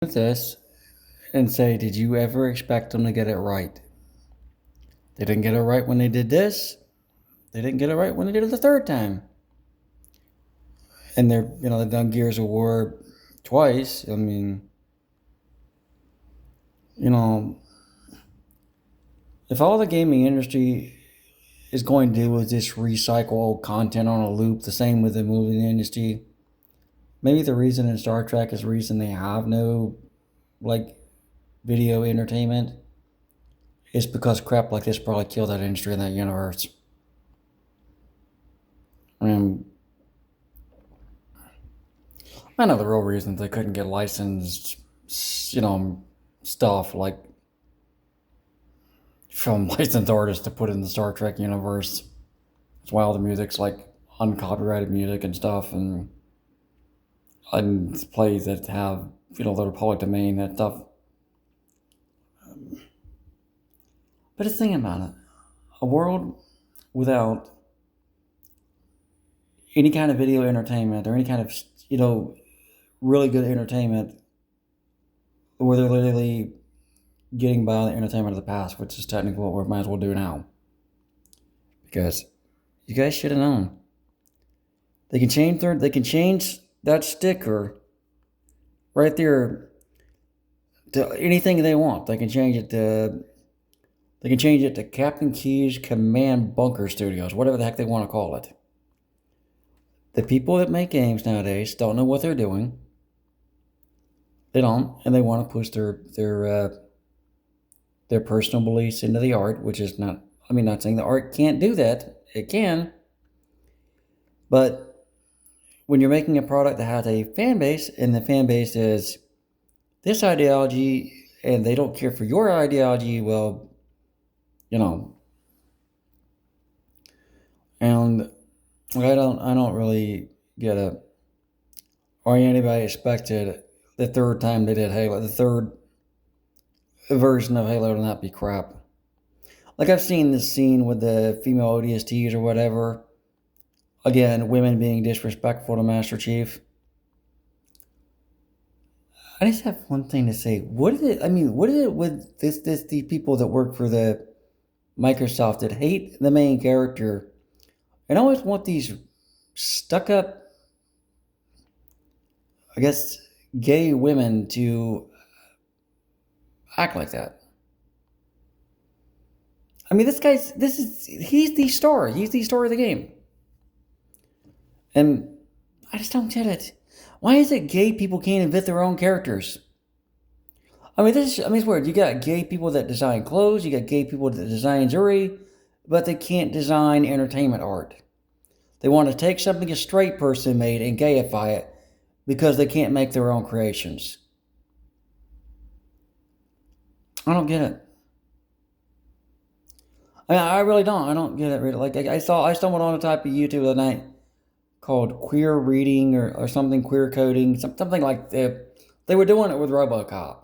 With this and say, did you ever expect them to get it right? They didn't get it right when they did this. They didn't get it right when they did it the third time. And they've done Gears of War twice. I mean, you know, if all the gaming industry is going to do is just recycle old content on a loop, the same with the movie industry, maybe the reason in Star Trek is the reason they have no, like, video entertainment is because crap like this probably killed that industry and that universe. I mean, I know the real reason they couldn't get licensed, you know, stuff like from licensed artists to put in the Star Trek universe. It's why all the music's like uncopyrighted music and stuff, and plays that have that are public domain that stuff. But just think about it: a world without any kind of video entertainment or any kind of really good entertainment, where they're literally getting by the entertainment of the past, which is technically what we might as well do now. Because you guys should have known. They can change that sticker right there to anything they want. They can change it to Captain Key's Command Bunker Studios, whatever the heck they want to call it. The people that make games nowadays don't know what they're doing. They don't, and they want to push their personal beliefs into the art, which is not. I mean, not saying the art can't do that. It can, but when you're making a product that has a fan base, and the fan base is this ideology, and they don't care for your ideology, well, and I don't really get it. Or anybody expected the third time they did Halo, the third version of Halo to not be crap. Like I've seen this scene with the female ODSTs or whatever. Again, women being disrespectful to Master Chief. I just have one thing to say. What is it? I mean, what is it with the people that work for the Microsoft that hate the main character and always want these stuck up, I guess, gay women to act like that? I mean, he's the star. He's the star of the game. And I just don't get it. Why is it gay people can't invent their own characters? I mean, it's weird. You got gay people that design clothes, you got gay people that design jewelry, but they can't design entertainment art. They want to take something a straight person made and gayify it because they can't make their own creations. I don't get it. I really don't. I don't get it. Really. Like I stumbled on a type of YouTube the other night called queer reading or something, queer coding, something like that. They were doing it with RoboCop.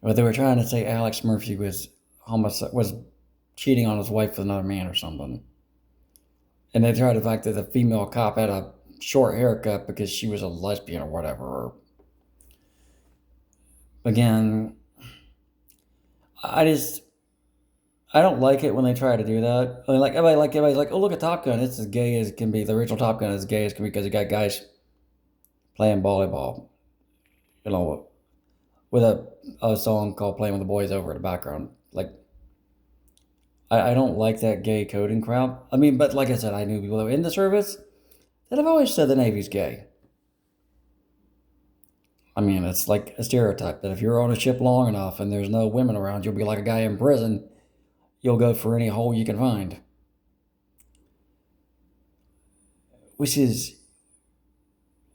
Or they were trying to say Alex Murphy was cheating on his wife with another man or something. And they tried the fact that the female cop had a short haircut because she was a lesbian or whatever. Again, I don't like it when they try to do that. I mean, everybody's like, oh, look at Top Gun. It's as gay as it can be. The original Top Gun is as gay as it can be because you got guys playing volleyball, with a song called "Playing with the Boys" over in the background. Like, I don't like that gay coding crowd. I mean, but like I said, I knew people that were in the service that have always said the Navy's gay. I mean, it's like a stereotype that if you're on a ship long enough and there's no women around, you'll be like a guy in prison. You'll go for any hole you can find. Which is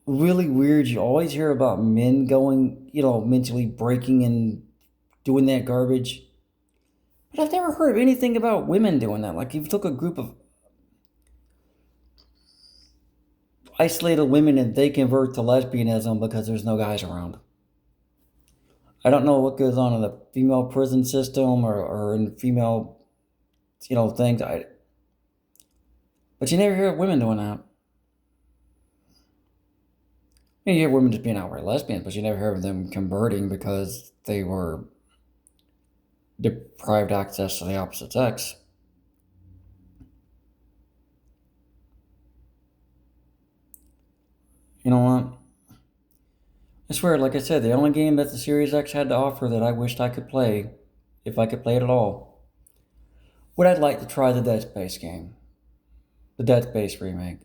really weird. You always hear about men going, mentally breaking and doing that garbage. But I've never heard of anything about women doing that. Like, if you took a group of isolated women and they convert to lesbianism because there's no guys around. I don't know what goes on in the female prison system or in female, things. But you never hear of women doing that. You hear women just being outright lesbians, but you never hear of them converting because they were deprived access to the opposite sex. You know what? I swear, like I said, the only game that the Series X had to offer that I wished I could play, if I could play it at all, would I'd like to try the Dead Space game, the Dead Space remake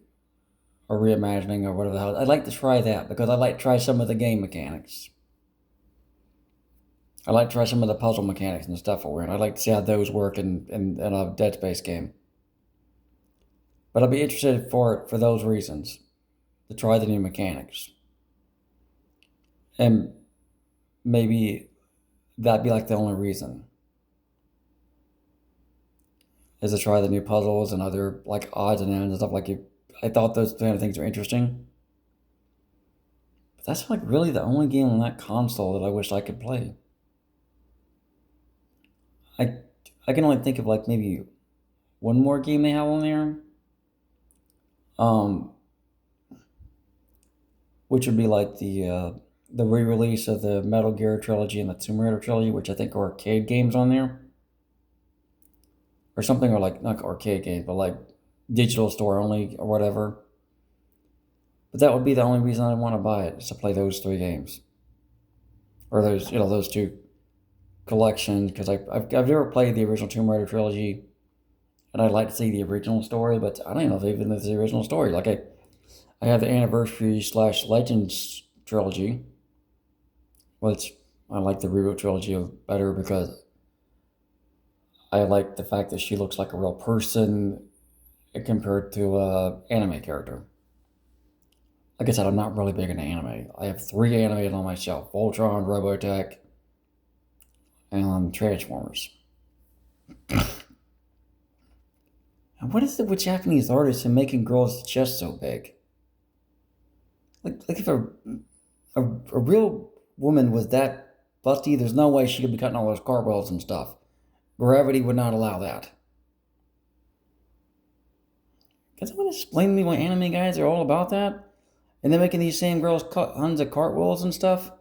or reimagining or whatever the hell. I'd like to try that because I'd like to try some of the game mechanics. I'd like to try some of the puzzle mechanics and stuff we're in. I'd like to see how those work in a Dead Space game. But I'd be interested for it for those reasons, to try the new mechanics. And maybe that'd be like the only reason, is to try the new puzzles and other like odds and ends and stuff like you. I thought those kind of things are interesting. But that's like really the only game on that console that I wish I could play. I I can only think of like maybe one more game they have on there. Um, which would be like the re-release of the Metal Gear trilogy and the Tomb Raider trilogy, which I think are arcade games on there, or something, or like not arcade games, but like digital store only or whatever. But that would be the only reason I want to buy it, is to play those three games, or those two collections, because I've never played the original Tomb Raider trilogy, and I'd like to see the original story, but I don't even know if even it's the original story. Like I have the Anniversary slash Legends trilogy, which I like the reboot trilogy better because I like the fact that she looks like a real person compared to a anime character. Like I said, I'm not really big into anime. I have three animes on my shelf: Voltron, Robotech, and Transformers. And what is it with Japanese artists and making girls' chests so big? Like if a real woman was that busty, there's no way she could be cutting all those cartwheels and stuff. Gravity would not allow that. Can someone explain to me why anime guys are all about that? And they're making these same girls cut tons of cartwheels and stuff?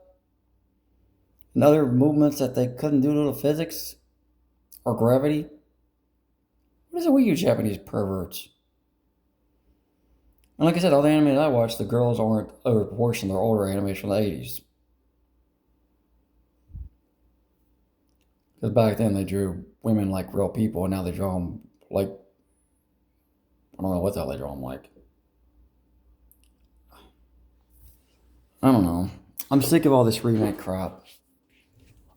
And other movements that they couldn't do due to physics or gravity? What is it with you Japanese perverts? And like I said, all the anime I watch, the girls aren't over proportion. They're older animes from the 80s. Because back then they drew women like real people, and now they draw them like, I don't know what the hell they draw them like. I don't know. I'm sick of all this remake crap.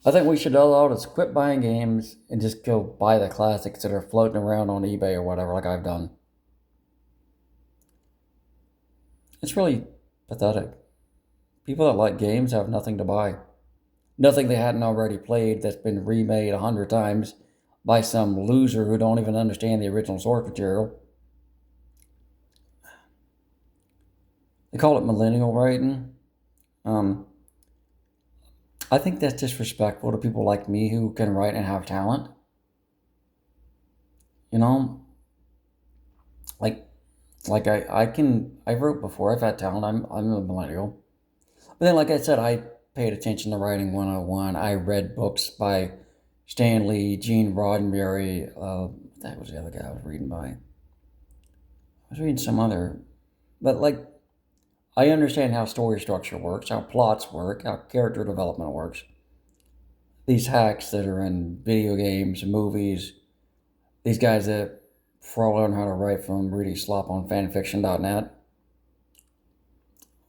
I think we should all just quit buying games and just go buy the classics that are floating around on eBay or whatever, like I've done. It's really pathetic. People that like games have nothing to buy. Nothing they hadn't already played that's been remade 100 times by some loser who don't even understand the original source material. They call it millennial writing. Um, I think that's disrespectful to people like me who can write and have talent. You know, like I wrote before. I've had talent. I'm a millennial. But then, like I said, I paid attention to writing 101. I read books by Stan Lee, Gene Roddenberry. That was the other guy I was reading by. I was reading some other, but like I understand how story structure works, how plots work, how character development works. These hacks that are in video games, movies, these guys that before I learn how to write from reading slop on fanfiction.net.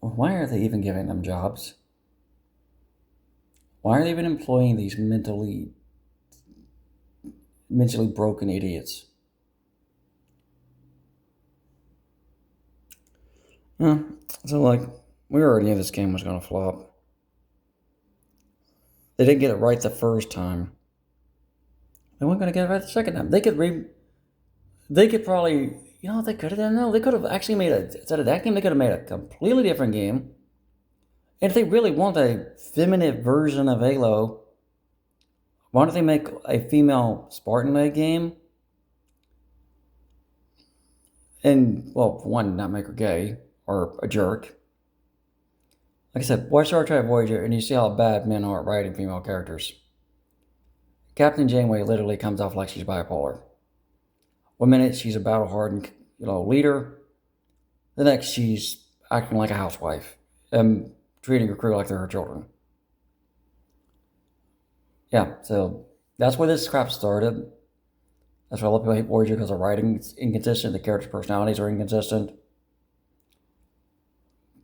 Why are they even giving them jobs? Why are they even employing these mentally broken idiots? Yeah. So like we already knew this game was gonna flop. They didn't get it right the first time. They weren't gonna get it right the second time. They could probably, you know what they could have done? No, they could have actually made instead of that game, they could have made a completely different game. And if they really want a feminine version of Halo, why don't they make a female Spartan made game? And, well, for one, not make her gay or a jerk. Like I said, watch Star Trek Voyager and you see how bad men are at writing female characters. Captain Janeway literally comes off like she's bipolar. One minute she's a battle-hardened, leader. The next she's acting like a housewife and treating her crew like they're her children. Yeah, so that's where this crap started. That's why a lot of people hate Voyager because the writing's inconsistent, the characters' personalities are inconsistent.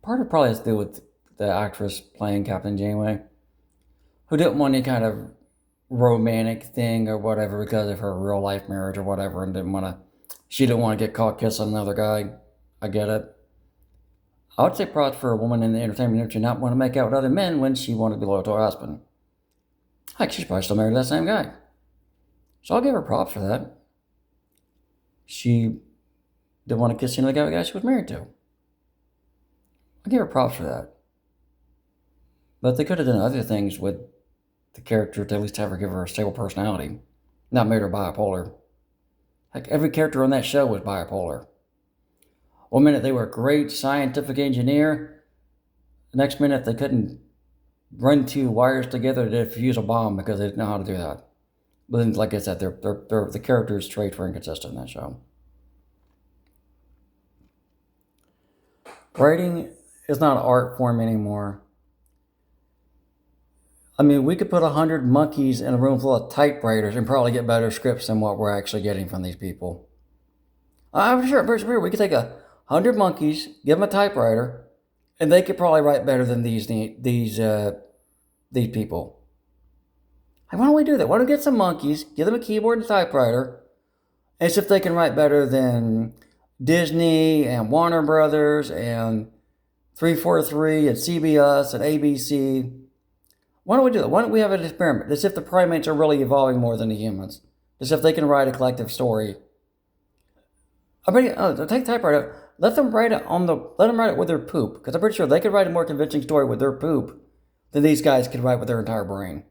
Part of it probably has to do with the actress playing Captain Janeway, who didn't want any kind of romantic thing or whatever because of her real life marriage or whatever, and she didn't want to get caught kissing another guy. I get it. I would say props for a woman in the entertainment industry not want to make out with other men when she wanted to be loyal to her husband. Heck, she's probably still married to that same guy. So I'll give her props for that. She didn't want to kiss another guy she was married to. I'll give her props for that. But they could have done other things with the character to at least have her give her a stable personality. Not made her bipolar. Heck, every character on that show was bipolar. One minute they were a great scientific engineer. The next minute they couldn't run two wires together to defuse a bomb because they didn't know how to do that. But then, like I said, the characters' traits were inconsistent in that show. Writing is not an art form anymore. I mean, we could put 100 monkeys in a room full of typewriters and probably get better scripts than what we're actually getting from these people. I'm sure we could take 100 monkeys, give them a typewriter, and they could probably write better than these people. Why don't we do that? Why don't we get some monkeys, give them a keyboard and a typewriter, and see if they can write better than Disney and Warner Brothers and 343 and CBS and ABC. Why don't we do that? Why don't we have an experiment? As if the primates are really evolving more than the humans. As if they can write a collective story. Take typewriter. Let them write it with their poop. Because I'm pretty sure they could write a more convincing story with their poop than these guys could write with their entire brain.